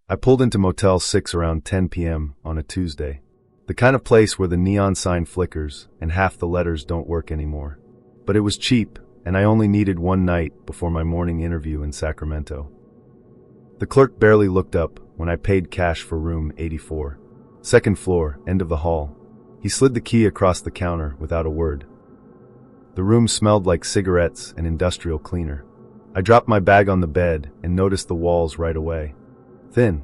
I pulled into Motel 6 around 10 p.m. on a Tuesday. The kind of place where the neon sign flickers and half the letters don't work anymore. But it was cheap, and I only needed one night before my morning interview in Sacramento. The clerk barely looked up when I paid cash for room 84. Second floor, end of the hall. He slid the key across the counter without a word. The room smelled like cigarettes and industrial cleaner. I dropped my bag on the bed and noticed the walls right away. Thin.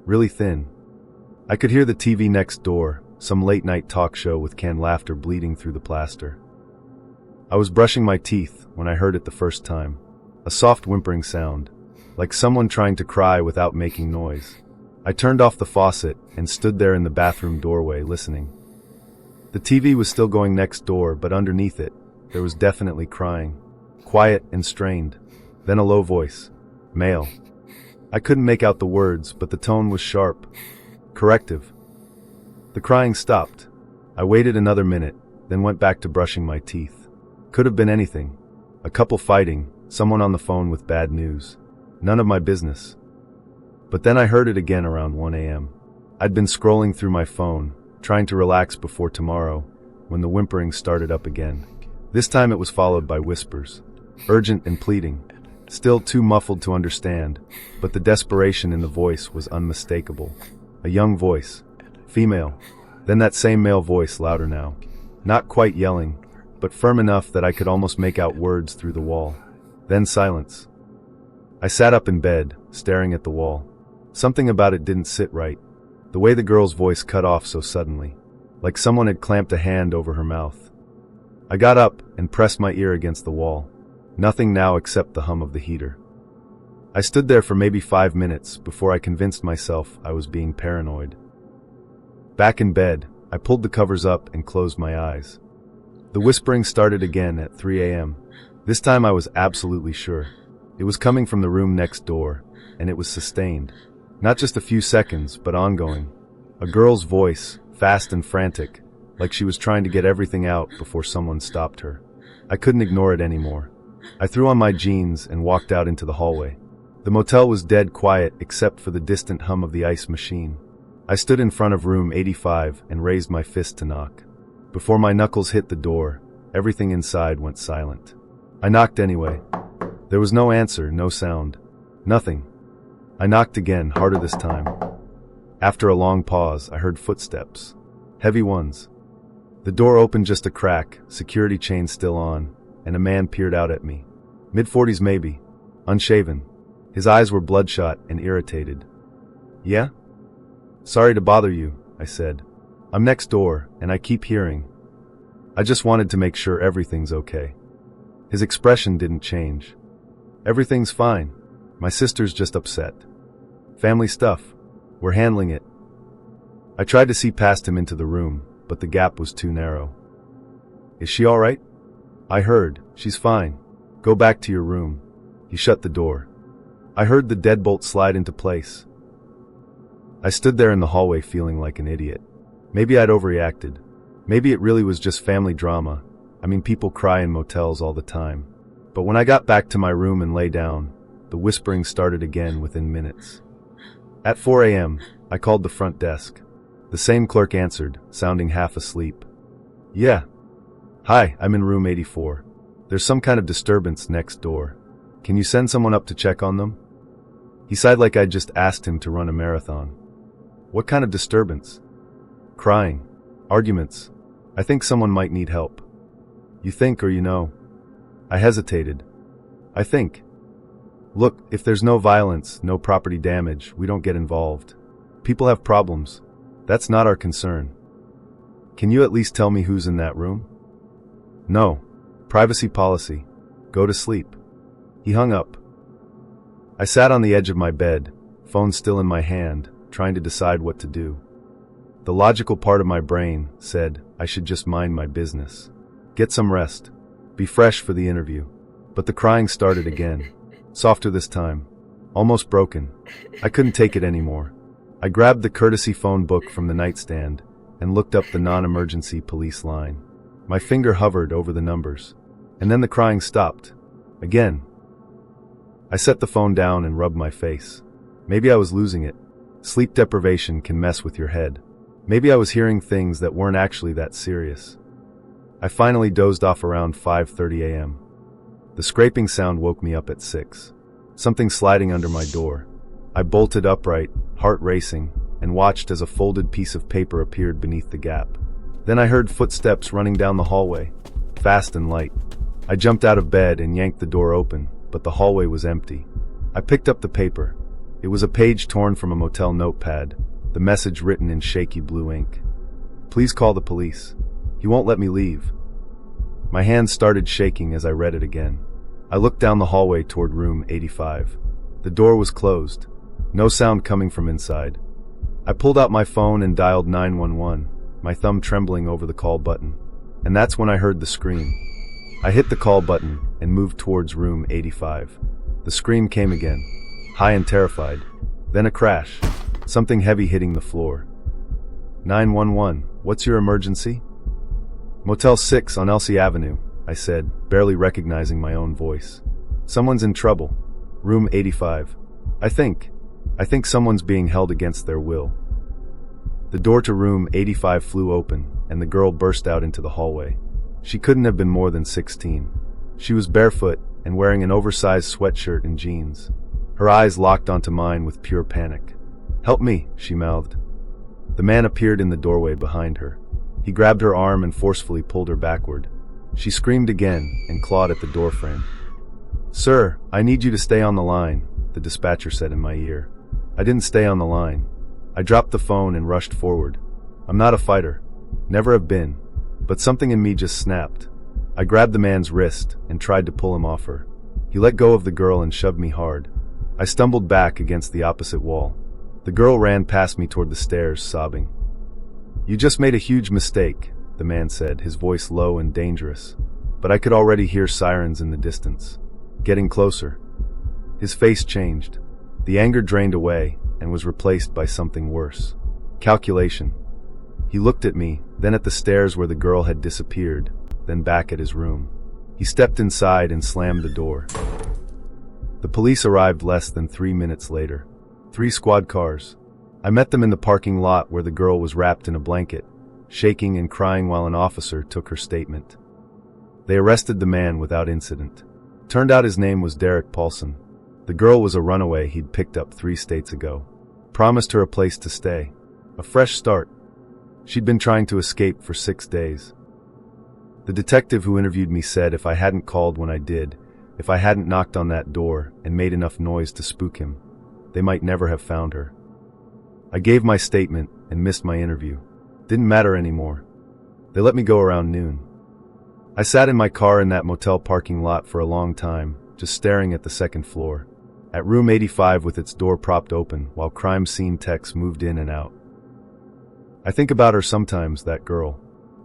Really thin. I could hear the TV next door, some late-night talk show with canned laughter bleeding through the plaster. I was brushing my teeth when I heard it the first time. A soft whimpering sound, like someone trying to cry without making noise. I turned off the faucet and stood there in the bathroom doorway listening. The TV was still going next door, but underneath it, there was definitely crying. Quiet and strained. Then a low voice. Male. I couldn't make out the words, but the tone was sharp. Corrective. The crying stopped. I waited another minute, then went back to brushing my teeth. Could have been anything. A couple fighting, someone on the phone with bad news. None of my business. But then I heard it again around 1 a.m. I'd been scrolling through my phone, trying to relax before tomorrow, when the whimpering started up again. This time it was followed by whispers. Urgent and pleading. Still too muffled to understand, but the desperation in the voice was unmistakable. A young voice. Female. Then that same male voice, louder now. Not quite yelling, but firm enough that I could almost make out words through the wall. Then silence. I sat up in bed, staring at the wall. Something about it didn't sit right. The way the girl's voice cut off so suddenly. Like someone had clamped a hand over her mouth. I got up and pressed my ear against the wall. Nothing now except the hum of the heater. I stood there for maybe 5 minutes before I convinced myself I was being paranoid. Back in bed, I pulled the covers up and closed my eyes. The whispering started again at 3 a.m. This time I was absolutely sure. It was coming from the room next door, and it was sustained. Not just a few seconds, but ongoing. A girl's voice, fast and frantic, like she was trying to get everything out before someone stopped her. I couldn't ignore it anymore. I threw on my jeans and walked out into the hallway. The motel was dead quiet except for the distant hum of the ice machine. I stood in front of room 85 and raised my fist to knock. Before my knuckles hit the door, everything inside went silent. I knocked anyway. There was no answer, no sound. Nothing. I knocked again, harder this time. After a long pause, I heard footsteps. Heavy ones. The door opened just a crack, security chain still on, and a man peered out at me. Mid-40s maybe. Unshaven. His eyes were bloodshot and irritated. Yeah? Sorry to bother you, I said. I'm next door, and I keep hearing. I just wanted to make sure everything's okay. His expression didn't change. Everything's fine. My sister's just upset. Family stuff. We're handling it. I tried to see past him into the room, but the gap was too narrow. Is she all right? I heard. She's fine. Go back to your room. He shut the door. I heard the deadbolt slide into place. I stood there in the hallway feeling like an idiot. Maybe I'd overreacted. Maybe it really was just family drama. I mean, people cry in motels all the time. But when I got back to my room and lay down, the whispering started again within minutes. At 4 a.m., I called the front desk. The same clerk answered, sounding half asleep. Yeah. Hi, I'm in room 84. There's some kind of disturbance next door. Can you send someone up to check on them? He sighed like I'd just asked him to run a marathon. What kind of disturbance? Crying. Arguments. I think someone might need help. You think or you know? I hesitated. I think. Look, if there's no violence, no property damage, we don't get involved. People have problems. That's not our concern. Can you at least tell me who's in that room? No. Privacy policy. Go to sleep. He hung up. I sat on the edge of my bed, phone still in my hand, trying to decide what to do. The logical part of my brain said I should just mind my business. Get some rest. Be fresh for the interview. But the crying started again. Softer this time. Almost broken. I couldn't take it anymore. I grabbed the courtesy phone book from the nightstand and looked up the non-emergency police line. My finger hovered over the numbers. And then the crying stopped. Again. I set the phone down and rubbed my face. Maybe I was losing it. Sleep deprivation can mess with your head. Maybe I was hearing things that weren't actually that serious. I finally dozed off around 5:30 a.m. The scraping sound woke me up at 6. Something sliding under my door. I bolted upright, heart racing, and watched as a folded piece of paper appeared beneath the gap. Then I heard footsteps running down the hallway, fast and light. I jumped out of bed and yanked the door open, but the hallway was empty. I picked up the paper. It was a page torn from a motel notepad, the message written in shaky blue ink. "Please call the police. He won't let me leave." My hands started shaking as I read it again. I looked down the hallway toward room 85. The door was closed. No sound coming from inside. I pulled out my phone and dialed 911, my thumb trembling over the call button. And that's when I heard the scream. I hit the call button and moved towards room 85. The scream came again, high and terrified. Then a crash, something heavy hitting the floor. 911, what's your emergency? Motel 6 on Elsie Avenue, I said, barely recognizing my own voice. Someone's in trouble. Room 85. I think someone's being held against their will. The door to room 85 flew open, and the girl burst out into the hallway. She couldn't have been more than 16. She was barefoot and wearing an oversized sweatshirt and jeans. Her eyes locked onto mine with pure panic. "Help me," she mouthed. The man appeared in the doorway behind her. He grabbed her arm and forcefully pulled her backward. She screamed again and clawed at the doorframe. "Sir, I need you to stay on the line," the dispatcher said in my ear. I didn't stay on the line. I dropped the phone and rushed forward. I'm not a fighter. Never have been. But something in me just snapped. I grabbed the man's wrist and tried to pull him off her. He let go of the girl and shoved me hard. I stumbled back against the opposite wall. The girl ran past me toward the stairs, sobbing. "You just made a huge mistake," the man said, his voice low and dangerous. But I could already hear sirens in the distance. Getting closer. His face changed. The anger drained away and was replaced by something worse. Calculation. He looked at me, then at the stairs where the girl had disappeared, then back at his room. He stepped inside and slammed the door. The police arrived less than 3 minutes later. 3 squad cars. I met them in the parking lot where the girl was wrapped in a blanket, shaking and crying while an officer took her statement. They arrested the man without incident. Turned out his name was Derek Paulson. The girl was a runaway he'd picked up 3 states ago. Promised her a place to stay. A fresh start. She'd been trying to escape for 6 days. The detective who interviewed me said if I hadn't called when I did, if I hadn't knocked on that door and made enough noise to spook him, they might never have found her. I gave my statement and missed my interview. Didn't matter anymore. They let me go around noon. I sat in my car in that motel parking lot for a long time, just staring at the second floor. At room 85 with its door propped open while crime scene techs moved in and out. I think about her sometimes, that girl.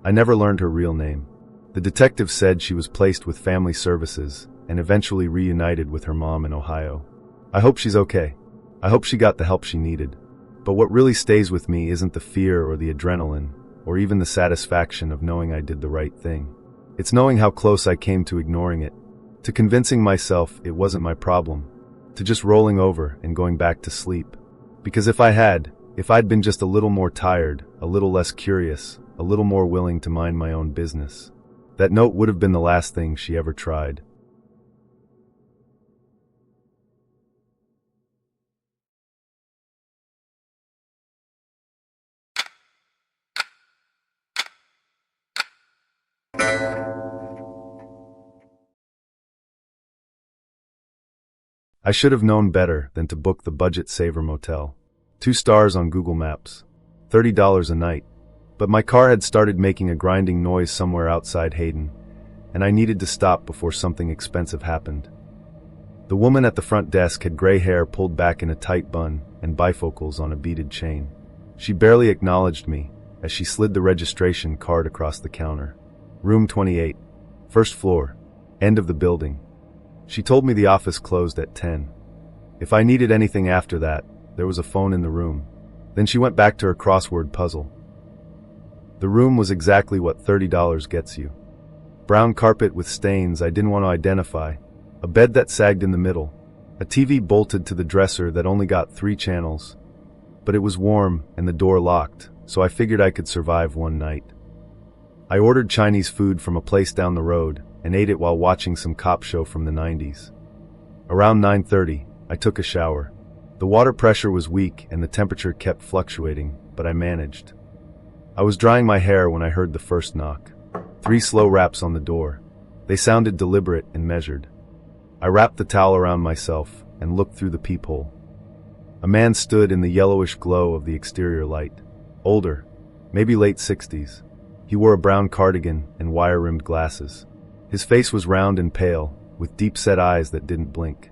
I never learned her real name. The detective said she was placed with family services and eventually reunited with her mom in Ohio. I hope she's okay. I hope she got the help she needed. But what really stays with me isn't the fear or the adrenaline, or even the satisfaction of knowing I did the right thing. It's knowing how close I came to ignoring it, to convincing myself it wasn't my problem, to just rolling over and going back to sleep. Because if I'd been just a little more tired, a little less curious, a little more willing to mind my own business, that note would have been the last thing she ever tried. I should have known better than to book the budget saver motel. 2 stars on Google Maps. $30 a night. But my car had started making a grinding noise somewhere outside Hayden, and I needed to stop before something expensive happened. The woman at the front desk had gray hair pulled back in a tight bun and bifocals on a beaded chain. She barely acknowledged me as she slid the registration card across the counter. Room 28. First floor. End of the building. She told me the office closed at 10. If I needed anything after that, there was a phone in the room. Then she went back to her crossword puzzle. The room was exactly what $30 gets you. Brown carpet with stains I didn't want to identify, a bed that sagged in the middle, a TV bolted to the dresser that only got 3 channels. But it was warm and the door locked, so I figured I could survive one night. I ordered Chinese food from a place down the road and ate it while watching some cop show from the 90s. Around 9:30, I took a shower. The water pressure was weak and the temperature kept fluctuating, but I managed. I was drying my hair when I heard the first knock. 3 slow raps on the door. They sounded deliberate and measured. I wrapped the towel around myself and looked through the peephole. A man stood in the yellowish glow of the exterior light. Older, maybe late 60s. He wore a brown cardigan and wire-rimmed glasses. His face was round and pale, with deep-set eyes that didn't blink.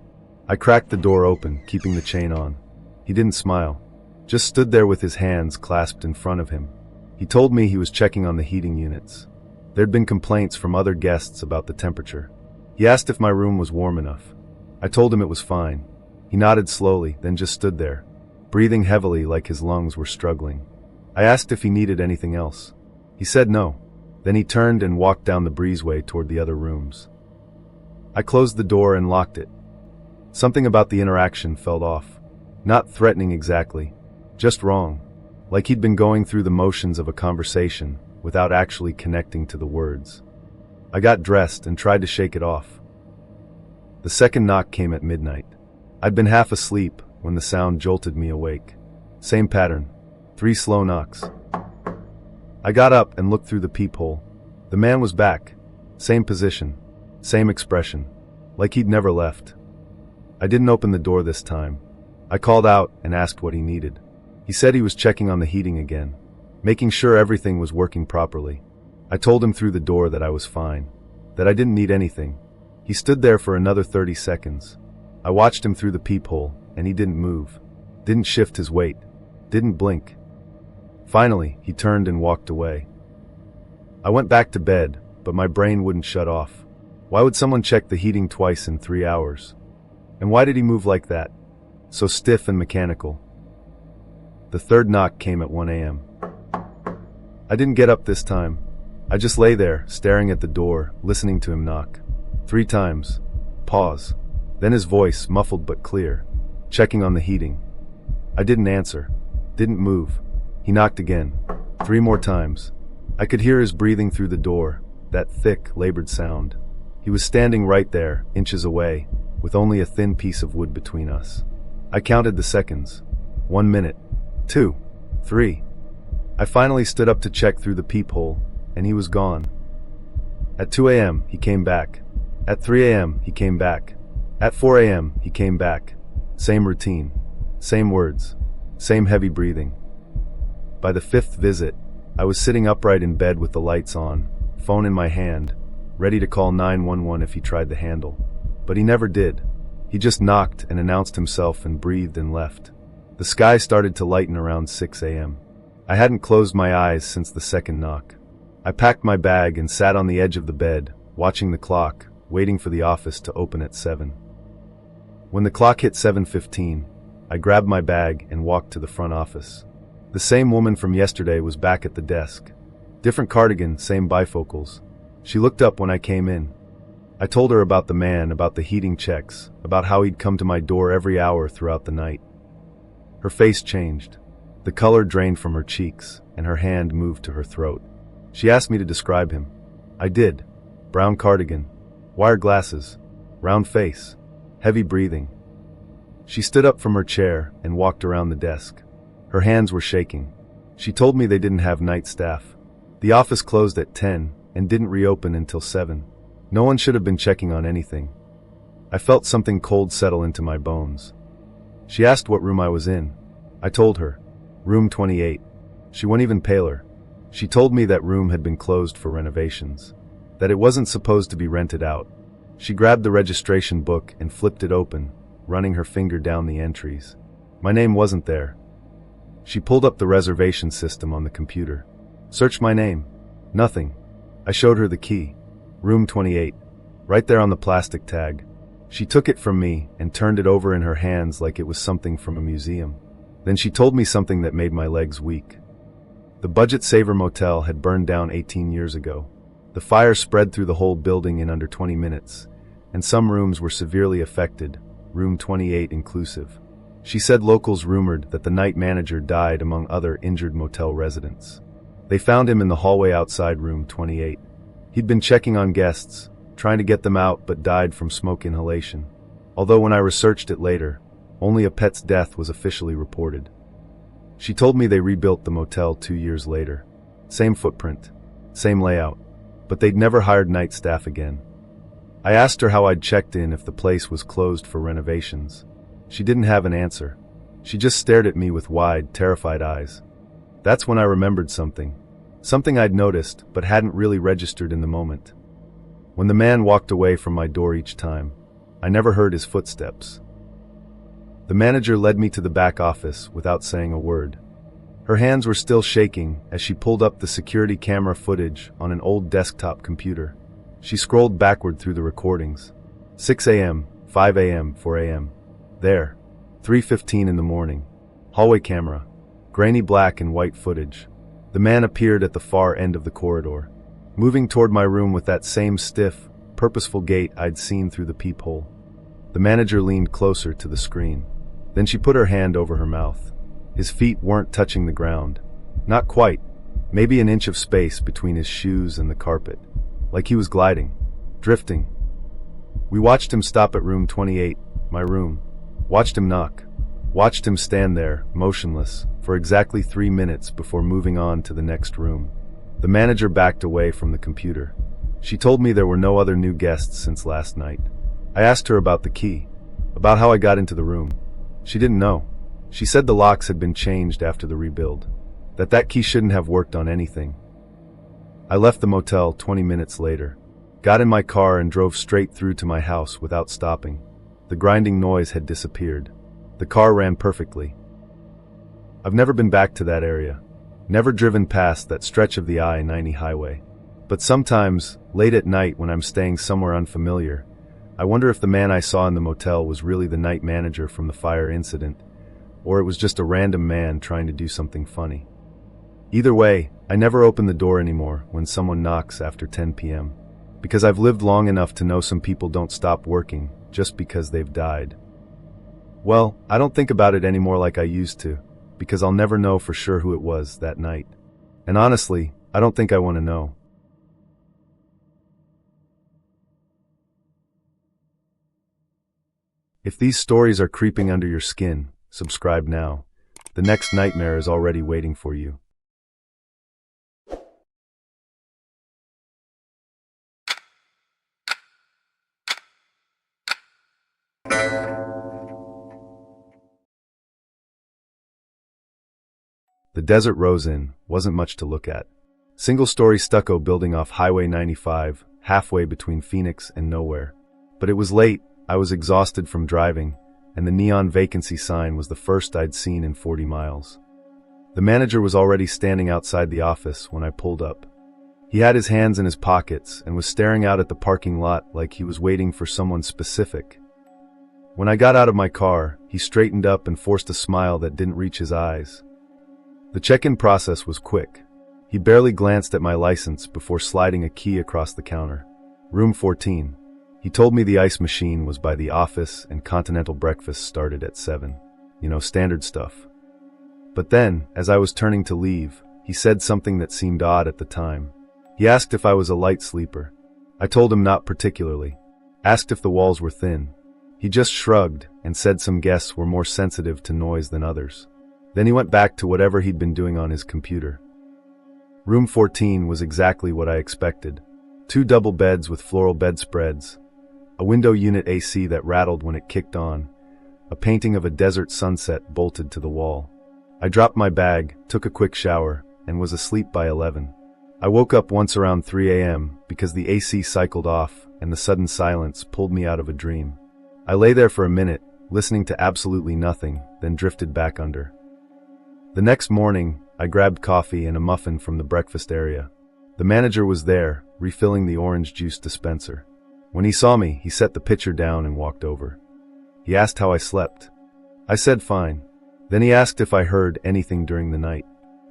I cracked the door open, keeping the chain on. He didn't smile, just stood there with his hands clasped in front of him. He told me he was checking on the heating units. There'd been complaints from other guests about the temperature. He asked if my room was warm enough. I told him it was fine. He nodded slowly, then just stood there, breathing heavily like his lungs were struggling. I asked if he needed anything else. He said no. Then he turned and walked down the breezeway toward the other rooms. I closed the door and locked it. Something about the interaction felt off. Not threatening exactly, just wrong. Like he'd been going through the motions of a conversation without actually connecting to the words. I got dressed and tried to shake it off. The second knock came at midnight. I'd been half asleep when the sound jolted me awake. Same pattern, 3 slow knocks. I got up and looked through the peephole. The man was back. Same position, same expression, like he'd never left. I didn't open the door this time. I called out and asked what he needed. He said he was checking on the heating again, making sure everything was working properly. I told him through the door that I was fine, that I didn't need anything. He stood there for another 30 seconds. I watched him through the peephole, and he didn't move, didn't shift his weight, didn't blink. Finally, he turned and walked away. I went back to bed, but my brain wouldn't shut off. Why would someone check the heating twice in 3 hours? And why did he move like that? So stiff and mechanical. The third knock came at 1 a.m. I didn't get up this time. I just lay there, staring at the door, listening to him knock. 3 times. Pause. Then his voice, muffled but clear, checking on the heating. I didn't answer. Didn't move. He knocked again. 3 more times. I could hear his breathing through the door, that thick, labored sound. He was standing right there, inches away, with only a thin piece of wood between us. I counted the seconds. 1 minute. 2. 3. I finally stood up to check through the peephole, and he was gone. At 2 a.m., he came back. At 3 a.m., he came back. At 4 a.m., he came back. Same routine. Same words. Same heavy breathing. By the 5th visit, I was sitting upright in bed with the lights on, phone in my hand, ready to call 911 if he tried the handle. But he never did. He just knocked and announced himself and breathed and left. The sky started to lighten around 6 a.m. I hadn't closed my eyes since the second knock. I packed my bag and sat on the edge of the bed, watching the clock, waiting for the office to open at 7. When the clock hit 7:15, I grabbed my bag and walked to the front office. The same woman from yesterday was back at the desk. Different cardigan, same bifocals. She looked up when I came in. I told her about the man, about the heating checks, about how he'd come to my door every hour throughout the night. Her face changed. The color drained from her cheeks, and her hand moved to her throat. She asked me to describe him. I did. Brown cardigan, wire glasses, round face, heavy breathing. She stood up from her chair and walked around the desk. Her hands were shaking. She told me they didn't have night staff. The office closed at 10 and didn't reopen until 7. No one should have been checking on anything. I felt something cold settle into my bones. She asked what room I was in. I told her. Room 28. She went even paler. She told me that room had been closed for renovations, that it wasn't supposed to be rented out. She grabbed the registration book and flipped it open, running her finger down the entries. My name wasn't there. She pulled up the reservation system on the computer. Searched my name. Nothing. I showed her the key. Room 28. Right there on the plastic tag. She took it from me and turned it over in her hands like it was something from a museum. Then she told me something that made my legs weak. The Budget Saver Motel had burned down 18 years ago. The fire spread through the whole building in under 20 minutes, and some rooms were severely affected, room 28 inclusive. She said locals rumored that the night manager died among other injured motel residents. They found him in the hallway outside room 28. He'd been checking on guests, trying to get them out, but died from smoke inhalation. Although when I researched it later, only a pet's death was officially reported. She told me they rebuilt the motel 2 years later. Same footprint, same layout, but they'd never hired night staff again. I asked her how I'd checked in if the place was closed for renovations. She didn't have an answer. She just stared at me with wide, terrified eyes. That's when I remembered something. Something I'd noticed, but hadn't really registered in the moment. When the man walked away from my door each time, I never heard his footsteps. The manager led me to the back office without saying a word. Her hands were still shaking as she pulled up the security camera footage on an old desktop computer. She scrolled backward through the recordings. 6 a.m., 5 a.m., 4 a.m. There, 3:15 in the morning. Hallway camera. Grainy black and white footage. The man appeared at the far end of the corridor, moving toward my room with that same stiff, purposeful gait I'd seen through the peephole. The manager leaned closer to the screen. Then she put her hand over her mouth. His feet weren't touching the ground. Not quite. Maybe an inch of space between his shoes and the carpet. Like he was gliding. Drifting. We watched him stop at room 28, my room. Watched him knock. Watched him stand there, motionless, for exactly 3 minutes before moving on to the next room. The manager backed away from the computer. She told me there were no other new guests since last night. I asked her about the key, about how I got into the room. She didn't know. She said the locks had been changed after the rebuild, that key shouldn't have worked on anything. I left the motel 20 minutes later, got in my car and drove straight through to my house without stopping. The grinding noise had disappeared. The car ran perfectly. I've never been back to that area, never driven past that stretch of the I-90 highway. But sometimes, late at night when I'm staying somewhere unfamiliar, I wonder if the man I saw in the motel was really the night manager from the fire incident, or it was just a random man trying to do something funny. Either way, I never open the door anymore when someone knocks after 10 p.m. because I've lived long enough to know some people don't stop working just because they've died. Well, I don't think about it anymore like I used to, because I'll never know for sure who it was that night. And honestly, I don't think I want to know. If these stories are creeping under your skin, subscribe now. The next nightmare is already waiting for you. The desert Rose Inn wasn't much to look at. Single-story stucco building off Highway 95, halfway between Phoenix and nowhere. But it was late, I was exhausted from driving, and the neon vacancy sign was the first I'd seen in 40 miles. The manager was already standing outside the office when I pulled up. He had his hands in his pockets and was staring out at the parking lot like he was waiting for someone specific. When I got out of my car, he straightened up and forced a smile that didn't reach his eyes. The check-in process was quick. He barely glanced at my license before sliding a key across the counter. Room 14. He told me the ice machine was by the office and continental breakfast started at 7. Standard stuff. But then, as I was turning to leave, he said something that seemed odd at the time. He asked if I was a light sleeper. I told him not particularly. Asked if the walls were thin. He just shrugged and said some guests were more sensitive to noise than others. Then he went back to whatever he'd been doing on his computer. Room 14 was exactly what I expected. 2 double beds with floral bedspreads, a window unit AC that rattled when it kicked on, a painting of a desert sunset bolted to the wall. I dropped my bag, took a quick shower, and was asleep by 11. I woke up once around 3 a.m. because the AC cycled off and the sudden silence pulled me out of a dream. I lay there for a minute, listening to absolutely nothing, then drifted back under. The next morning, I grabbed coffee and a muffin from the breakfast area. The manager was there, refilling the orange juice dispenser. When he saw me, he set the pitcher down and walked over. He asked how I slept. I said fine. Then he asked if I heard anything during the night.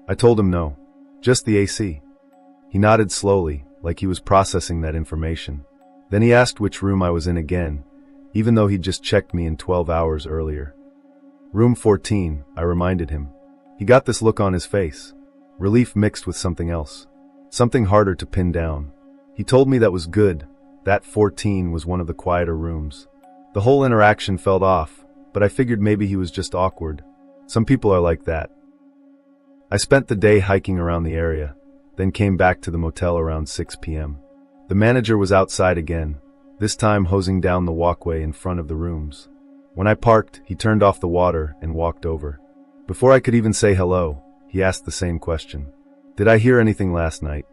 I told him no, just the AC. He nodded slowly, like he was processing that information. Then he asked which room I was in again, even though he'd just checked me in 12 hours earlier. Room 14, I reminded him. He got this look on his face. Relief mixed with something else. Something harder to pin down. He told me that was good. That 14 was one of the quieter rooms. The whole interaction felt off, but I figured maybe he was just awkward. Some people are like that. I spent the day hiking around the area, then came back to the motel around 6 p.m. The manager was outside again, this time hosing down the walkway in front of the rooms. When I parked, he turned off the water and walked over. Before I could even say hello, he asked the same question. Did I hear anything last night?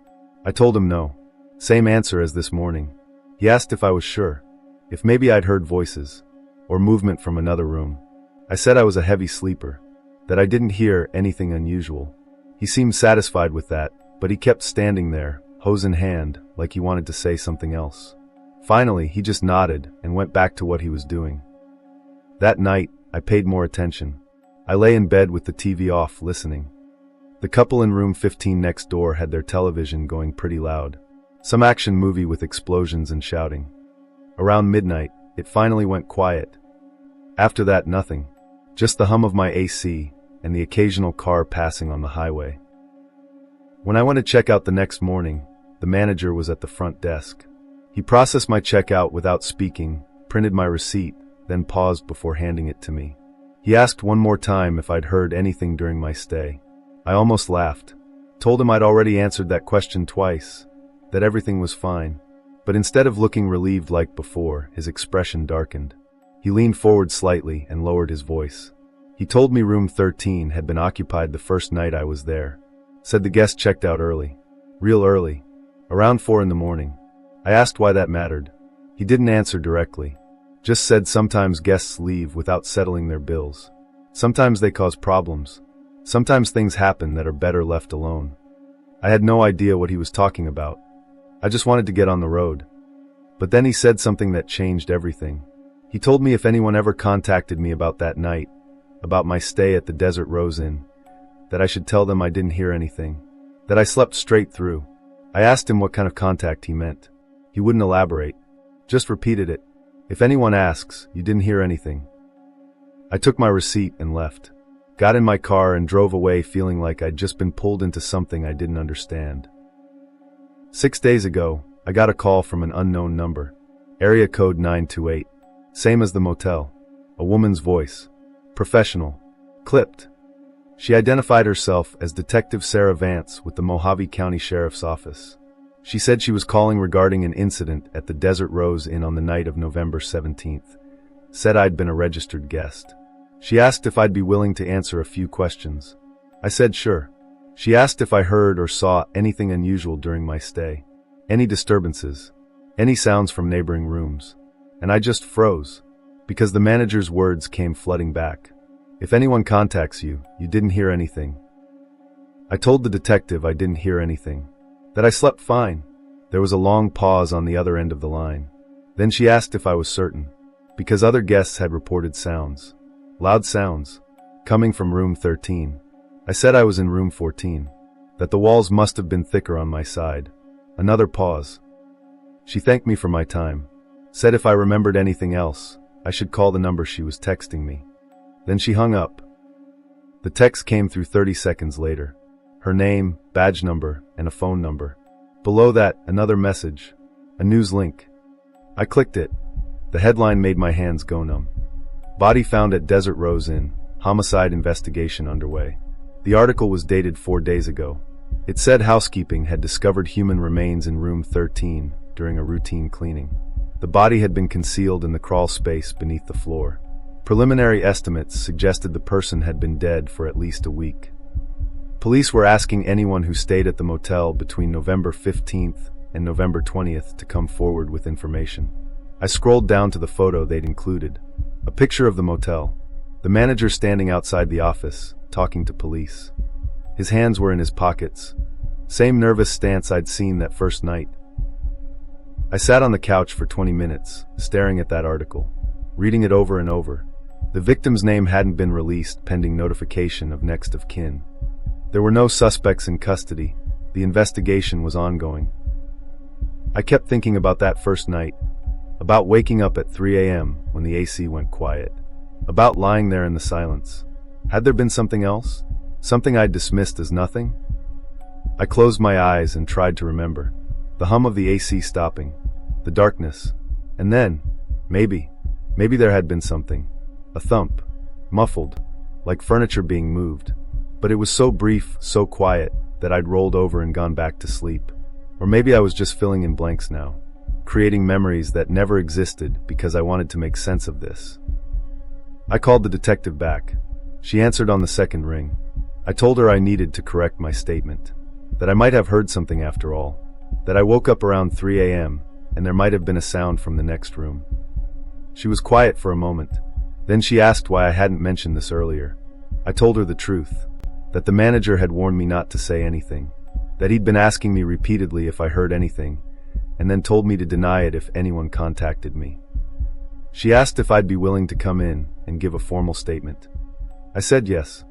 I told him no. Same answer as this morning. He asked if I was sure, if maybe I'd heard voices, or movement from another room. I said I was a heavy sleeper, that I didn't hear anything unusual. He seemed satisfied with that, but he kept standing there, hose in hand, like he wanted to say something else. Finally, he just nodded and went back to what he was doing. That night, I paid more attention. I lay in bed with the TV off, listening. The couple in room 15 next door had their television going pretty loud. Some action movie with explosions and shouting. Around midnight, it finally went quiet. After that, nothing. Just the hum of my AC and the occasional car passing on the highway. When I went to check out the next morning, the manager was at the front desk. He processed my checkout without speaking, printed my receipt, then paused before handing it to me. He asked one more time if I'd heard anything during my stay. I almost laughed. Told him I'd already answered that question twice, that everything was fine. But instead of looking relieved like before, his expression darkened. He leaned forward slightly and lowered his voice. He told me room 13 had been occupied the first night I was there. Said the guest checked out early. Real early. Around 4 in the morning. I asked why that mattered. He didn't answer directly. Just said sometimes guests leave without settling their bills. Sometimes they cause problems. Sometimes things happen that are better left alone. I had no idea what he was talking about. I just wanted to get on the road. But then he said something that changed everything. He told me if anyone ever contacted me about that night, about my stay at the Desert Rose Inn, that I should tell them I didn't hear anything, that I slept straight through. I asked him what kind of contact he meant. He wouldn't elaborate, just repeated it. If anyone asks, you didn't hear anything. I took my receipt and left. Got in my car and drove away feeling like I'd just been pulled into something I didn't understand. 6 days ago, I got a call from an unknown number. Area code 928. Same as the motel. A woman's voice. Professional. Clipped. She identified herself as Detective Sarah Vance with the Mojave County Sheriff's Office. She said she was calling regarding an incident at the Desert Rose Inn on the night of November 17th. Said I'd been a registered guest. She asked if I'd be willing to answer a few questions. I said sure. She asked if I heard or saw anything unusual during my stay. Any disturbances. Any sounds from neighboring rooms. And I just froze. Because the manager's words came flooding back. If anyone contacts you, you didn't hear anything. I told the detective I didn't hear anything. That I slept fine. There was a long pause on the other end of the line. Then she asked if I was certain. Because other guests had reported sounds. Loud sounds. Coming from room 13. I said I was in room 14. That the walls must have been thicker on my side. Another pause. She thanked me for my time. Said if I remembered anything else, I should call the number she was texting me. Then she hung up. The text came through 30 seconds later. Her name, badge number, and a phone number. Below that, another message. A news link. I clicked it. The headline made my hands go numb. Body found at Desert Rose Inn. Homicide investigation underway. The article was dated 4 days ago. It said housekeeping had discovered human remains in room 13 during a routine cleaning. The body had been concealed in the crawl space beneath the floor. Preliminary estimates suggested the person had been dead for at least a week. Police were asking anyone who stayed at the motel between November 15th and November 20th to come forward with information. I scrolled down to the photo they'd included. A picture of the motel. The manager standing outside the office, talking to police. His hands were in his pockets. Same nervous stance I'd seen that first night. I sat on the couch for 20 minutes, staring at that article, reading it over and over. The victim's name hadn't been released pending notification of next of kin. There were no suspects in custody. The investigation was ongoing. I kept thinking about that first night, About waking up at 3 a.m. when the AC went quiet. About lying there in the silence. Had there been something else? Something I'd dismissed as nothing? I closed my eyes and tried to remember. The hum of the AC stopping. The darkness. And then, maybe there had been something. A thump. Muffled. Like furniture being moved. But it was so brief, so quiet, that I'd rolled over and gone back to sleep. Or maybe I was just filling in blanks now. Creating memories that never existed because I wanted to make sense of this. I called the detective back. She answered on the second ring. I told her I needed to correct my statement. That I might have heard something after all. That I woke up around 3 a.m. and there might have been a sound from the next room. She was quiet for a moment. Then she asked why I hadn't mentioned this earlier. I told her the truth. That the manager had warned me not to say anything. That he'd been asking me repeatedly if I heard anything, and then told me to deny it if anyone contacted me. She asked if I'd be willing to come in and give a formal statement. I said yes.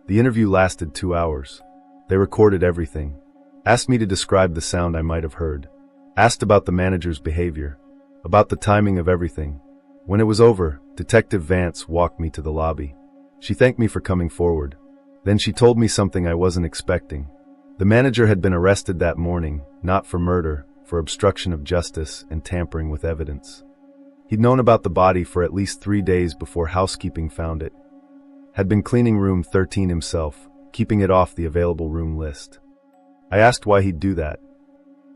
The interview lasted 2 hours. They recorded everything. Asked me to describe the sound I might have heard. Asked about the manager's behavior. About the timing of everything. When it was over, Detective Vance walked me to the lobby. She thanked me for coming forward. Then she told me something I wasn't expecting. The manager had been arrested that morning, not for murder, for obstruction of justice and tampering with evidence. He'd known about the body for at least 3 days before housekeeping found it. Had been cleaning room 13 himself, keeping it off the available room list. I asked why he'd do that.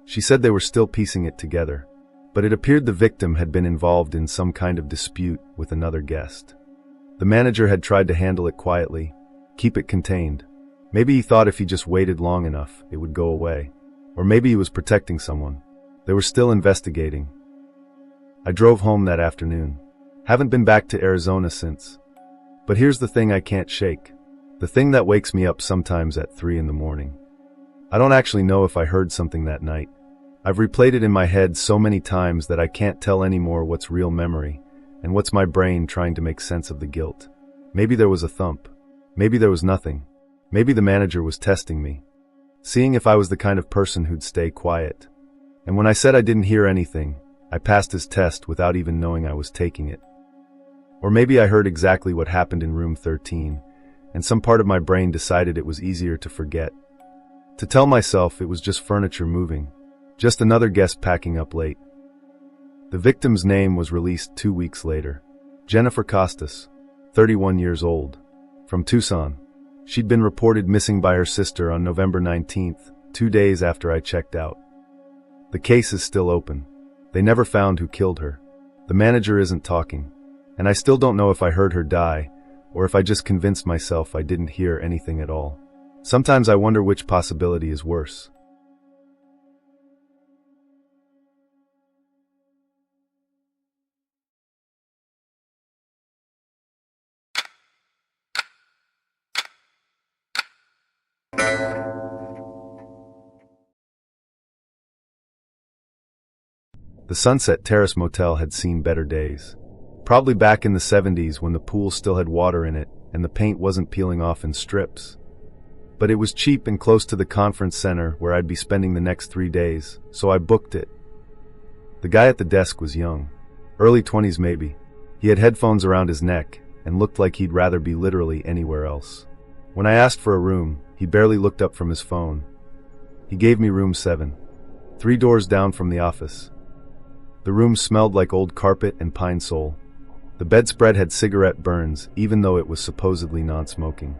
She said they were still piecing it together, but it appeared the victim had been involved in some kind of dispute with another guest. The manager had tried to handle it quietly, keep it contained. Maybe he thought if he just waited long enough, it would go away. Or maybe he was protecting someone. They were still investigating. I drove home that afternoon. Haven't been back to Arizona since. But here's the thing I can't shake. The thing that wakes me up sometimes at 3 in the morning. I don't actually know if I heard something that night. I've replayed it in my head so many times that I can't tell anymore what's real memory and what's my brain trying to make sense of the guilt. Maybe there was a thump. Maybe there was nothing. Maybe the manager was testing me, seeing if I was the kind of person who'd stay quiet. And when I said I didn't hear anything, I passed his test without even knowing I was taking it. Or maybe I heard exactly what happened in room 13, and some part of my brain decided it was easier to forget. To tell myself it was just furniture moving, just another guest packing up late. The victim's name was released 2 weeks later. Jennifer Costas, 31 years old. From Tucson. She'd been reported missing by her sister on November 19th, 2 days after I checked out. The case is still open. They never found who killed her. The manager isn't talking. And I still don't know if I heard her die, or if I just convinced myself I didn't hear anything at all. Sometimes I wonder which possibility is worse. The Sunset Terrace Motel had seen better days. Probably back in the 70s when the pool still had water in it and the paint wasn't peeling off in strips. But it was cheap and close to the conference center where I'd be spending the next 3 days, so I booked it. The guy at the desk was young. Early 20s maybe. He had headphones around his neck and looked like he'd rather be literally anywhere else. When I asked for a room, he barely looked up from his phone. He gave me room 7, 3 doors down from the office. The room smelled like old carpet and pine sol. The bedspread had cigarette burns, even though it was supposedly non-smoking.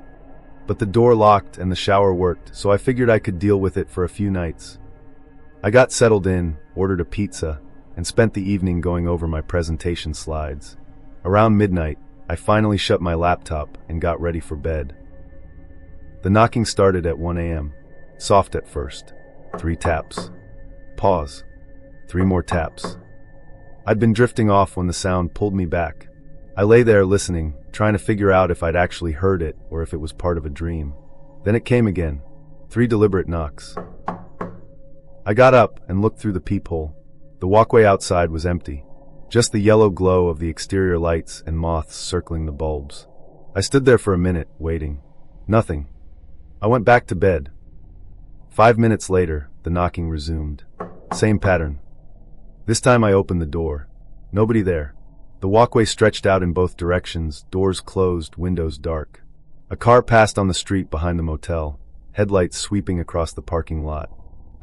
But the door locked and the shower worked, so I figured I could deal with it for a few nights. I got settled in, ordered a pizza, and spent the evening going over my presentation slides. Around midnight, I finally shut my laptop and got ready for bed. The knocking started at 1 a.m. Soft at first. 3 taps. Pause. 3 more taps. I'd been drifting off when the sound pulled me back. I lay there listening, trying to figure out if I'd actually heard it or if it was part of a dream. Then it came again. 3 deliberate knocks. I got up and looked through the peephole. The walkway outside was empty. Just the yellow glow of the exterior lights and moths circling the bulbs. I stood there for a minute, waiting. Nothing. I went back to bed. 5 minutes later, the knocking resumed. Same pattern. This time I opened the door. Nobody there. The walkway stretched out in both directions, doors closed, windows dark. A car passed on the street behind the motel, headlights sweeping across the parking lot.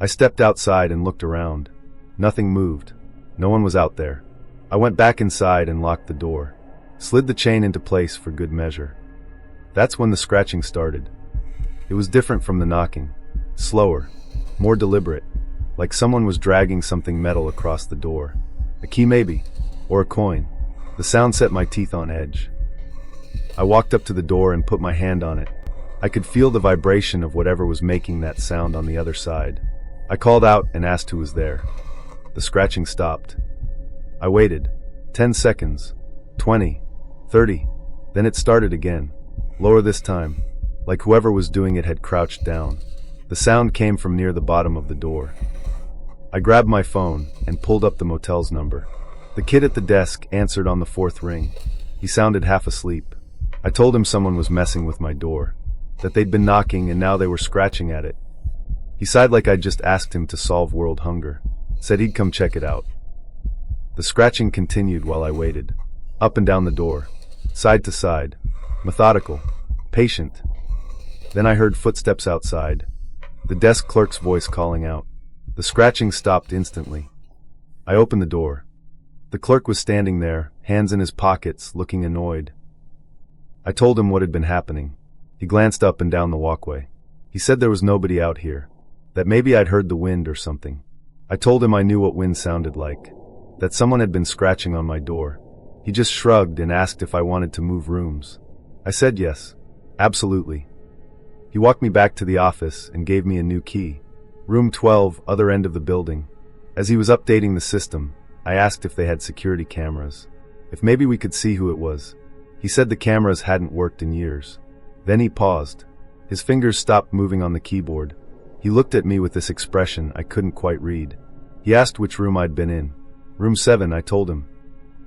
I stepped outside and looked around. Nothing moved. No one was out there. I went back inside and locked the door. Slid the chain into place for good measure. That's when the scratching started. It was different from the knocking. Slower. More deliberate. Like someone was dragging something metal across the door. A key maybe. Or a coin. The sound set my teeth on edge. I walked up to the door and put my hand on it. I could feel the vibration of whatever was making that sound on the other side. I called out and asked who was there. The scratching stopped. I waited. 10 seconds. 20. 30. Then it started again. Lower this time. Like whoever was doing it had crouched down. The sound came from near the bottom of the door. I grabbed my phone and pulled up the motel's number. The kid at the desk answered on the fourth ring. He sounded half asleep. I told him someone was messing with my door, that they'd been knocking and now they were scratching at it. He sighed like I'd just asked him to solve world hunger, said he'd come check it out. The scratching continued while I waited, up and down the door, side to side, methodical, patient. Then I heard footsteps outside, the desk clerk's voice calling out. The scratching stopped instantly. I opened the door. The clerk was standing there, hands in his pockets, looking annoyed. I told him what had been happening. He glanced up and down the walkway. He said there was nobody out here, that maybe I'd heard the wind or something. I told him I knew what wind sounded like, that someone had been scratching on my door. He just shrugged and asked if I wanted to move rooms. I said yes, absolutely. He walked me back to the office and gave me a new key. Room 12, other end of the building. As he was updating the system, I asked if they had security cameras, if maybe we could see who it was. He said the cameras hadn't worked in years. Then he paused. His fingers stopped moving on the keyboard. He looked at me with this expression I couldn't quite read. He asked which room I'd been in. Room 7, I told him.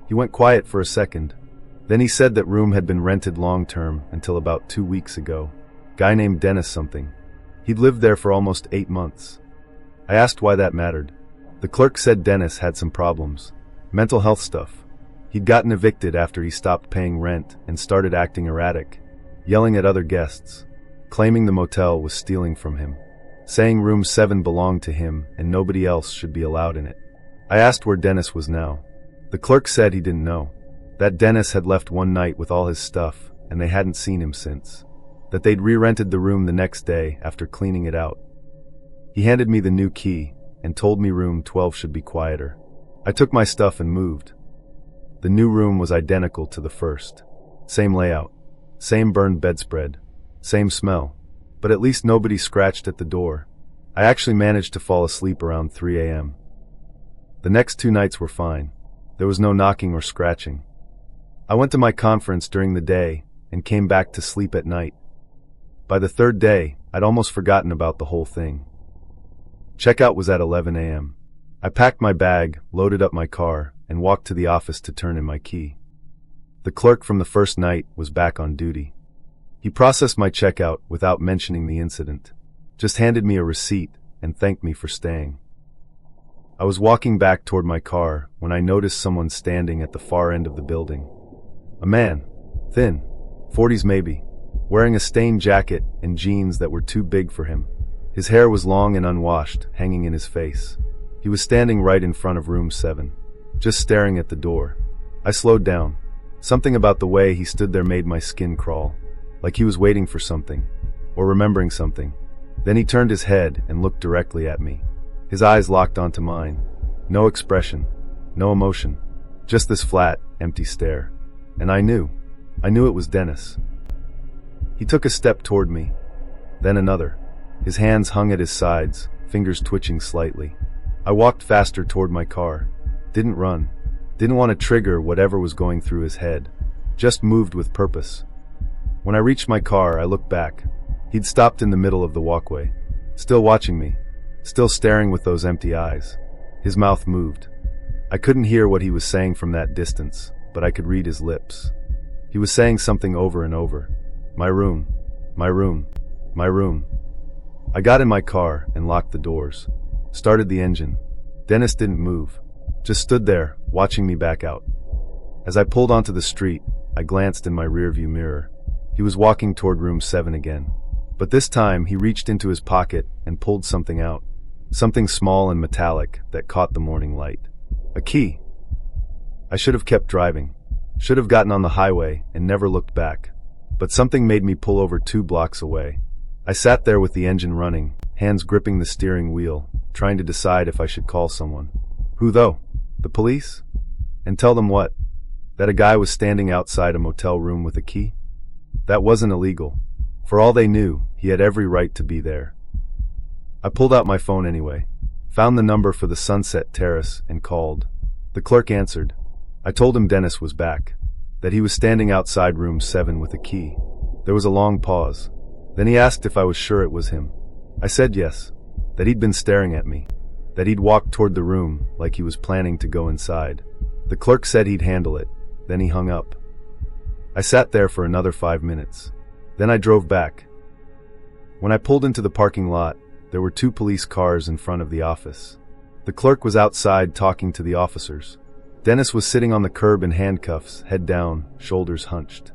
He went quiet for a second. Then he said that room had been rented long-term until about 2 weeks ago. Guy named Dennis something. He'd lived there for almost 8 months. I asked why that mattered. The clerk said Dennis had some problems. Mental health stuff. He'd gotten evicted after he stopped paying rent and started acting erratic, yelling at other guests, claiming the motel was stealing from him, saying room 7 belonged to him and nobody else should be allowed in it. I asked where Dennis was now. The clerk said he didn't know, that Dennis had left one night with all his stuff and they hadn't seen him since, that they'd re-rented the room the next day after cleaning it out. He handed me the new key and told me room 12 should be quieter. I took my stuff and moved. The new room was identical to the first. Same layout, same burned bedspread, same smell, but at least nobody scratched at the door. I actually managed to fall asleep around 3 a.m. The next 2 nights were fine. There was no knocking or scratching. I went to my conference during the day and came back to sleep at night. By the 3rd day, I'd almost forgotten about the whole thing. Checkout was at 11 a.m. I packed my bag, loaded up my car, and walked to the office to turn in my key. The clerk from the first night was back on duty. He processed my checkout without mentioning the incident, just handed me a receipt and thanked me for staying. I was walking back toward my car when I noticed someone standing at the far end of the building. A man, thin, 40s maybe, wearing a stained jacket and jeans that were too big for him. His hair was long and unwashed, hanging in his face. He was standing right in front of room 7, just staring at the door. I slowed down. Something about the way he stood there made my skin crawl, like he was waiting for something, or remembering something. Then he turned his head and looked directly at me. His eyes locked onto mine. No expression, no emotion, just this flat, empty stare. And I knew it was Dennis. He took a step toward me, then another. His hands hung at his sides, fingers twitching slightly. I walked faster toward my car. Didn't run. Didn't want to trigger whatever was going through his head. Just moved with purpose. When I reached my car, I looked back. He'd stopped in the middle of the walkway, still watching me, still staring with those empty eyes. His mouth moved. I couldn't hear what he was saying from that distance, but I could read his lips. He was saying something over and over. My room, my room, my room. I got in my car and locked the doors. Started the engine. Dennis didn't move. just stood there, watching me back out. As I pulled onto the street, I glanced in my rearview mirror. He was walking toward room 7 again. But this time, he reached into his pocket and pulled something out. Something small and metallic that caught the morning light. A key. I should have kept driving. Should have gotten on the highway and never looked back. But something made me pull over 2 blocks away. I sat there with the engine running, hands gripping the steering wheel, trying to decide if I should call someone. Who though? The police? And tell them what? That a guy was standing outside a motel room with a key? That wasn't illegal. For all they knew, he had every right to be there. I pulled out my phone anyway, found the number for the Sunset Terrace, and called. The clerk answered. I told him Dennis was back, that he was standing outside room 7 with a key. There was a long pause. Then he asked if I was sure it was him. I said yes, that he'd been staring at me, that he'd walked toward the room like he was planning to go inside. The clerk said he'd handle it, then he hung up. I sat there for another 5 minutes. Then I drove back. When I pulled into the parking lot, there were 2 police cars in front of the office. The clerk was outside talking to the officers. Dennis was sitting on the curb in handcuffs, head down, shoulders hunched.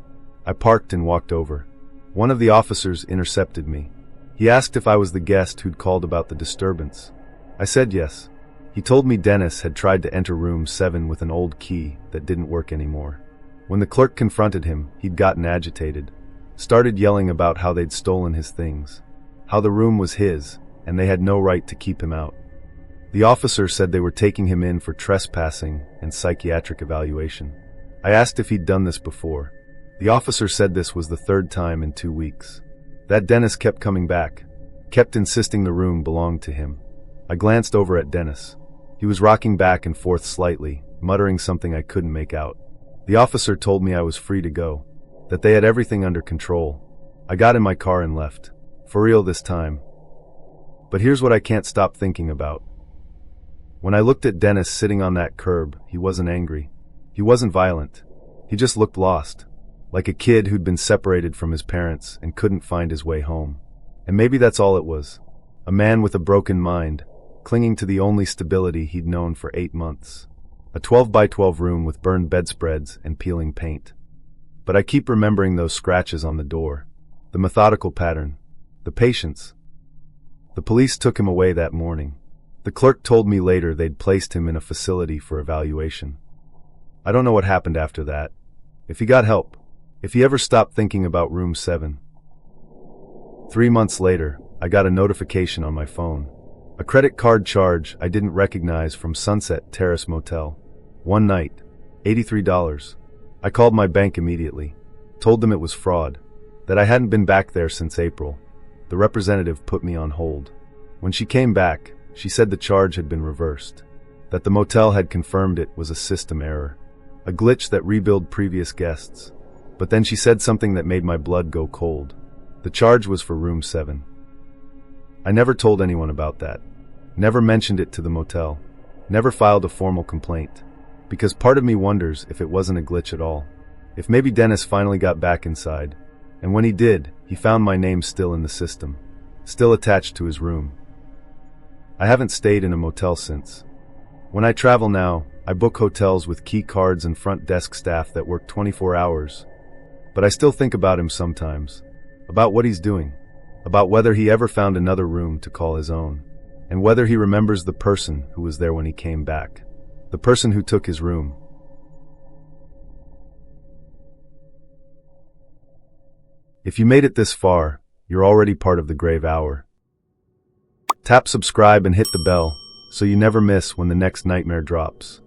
I parked and walked over. One of the officers intercepted me. He asked if I was the guest who'd called about the disturbance. I said yes. He told me Dennis had tried to enter room 7 with an old key that didn't work anymore. When the clerk confronted him, he'd gotten agitated. Started yelling about how they'd stolen his things. How the room was his, and they had no right to keep him out. The officer said they were taking him in for trespassing and psychiatric evaluation. I asked if he'd done this before. The officer said this was the 3rd time in 2 weeks. That Dennis kept coming back, kept insisting the room belonged to him. I glanced over at Dennis. He was rocking back and forth slightly, muttering something I couldn't make out. The officer told me I was free to go, that they had everything under control. I got in my car and left. For real this time. But here's what I can't stop thinking about. When I looked at Dennis sitting on that curb, he wasn't angry. He wasn't violent. He just looked lost. Like a kid who'd been separated from his parents and couldn't find his way home. And maybe that's all it was. A man with a broken mind, clinging to the only stability he'd known for 8 months. A 12 by 12 room with burned bedspreads and peeling paint. But I keep remembering those scratches on the door. The methodical pattern. The patience. The police took him away that morning. The clerk told me later they'd placed him in a facility for evaluation. I don't know what happened after that. If he got help. If he ever stopped thinking about room 7. 3 months later, I got a notification on my phone. A credit card charge I didn't recognize from Sunset Terrace Motel. One night, $83. I called my bank immediately. Told them it was fraud. That I hadn't been back there since April. The representative put me on hold. When she came back, she said the charge had been reversed. That the motel had confirmed it was a system error. A glitch that rebuilt previous guests. But then she said something that made my blood go cold. The charge was for room 7. I never told anyone about that. Never mentioned it to the motel. Never filed a formal complaint. Because part of me wonders if it wasn't a glitch at all. If maybe Dennis finally got back inside. And when he did, he found my name still in the system. Still attached to his room. I haven't stayed in a motel since. When I travel now, I book hotels with key cards and front desk staff that work 24 hours. But I still think about him sometimes. About what he's doing. About whether he ever found another room to call his own. And whether he remembers the person who was there when he came back. The person who took his room. If you made it this far, you're already part of the Grave Hour. Tap subscribe and hit the bell so you never miss when the next nightmare drops.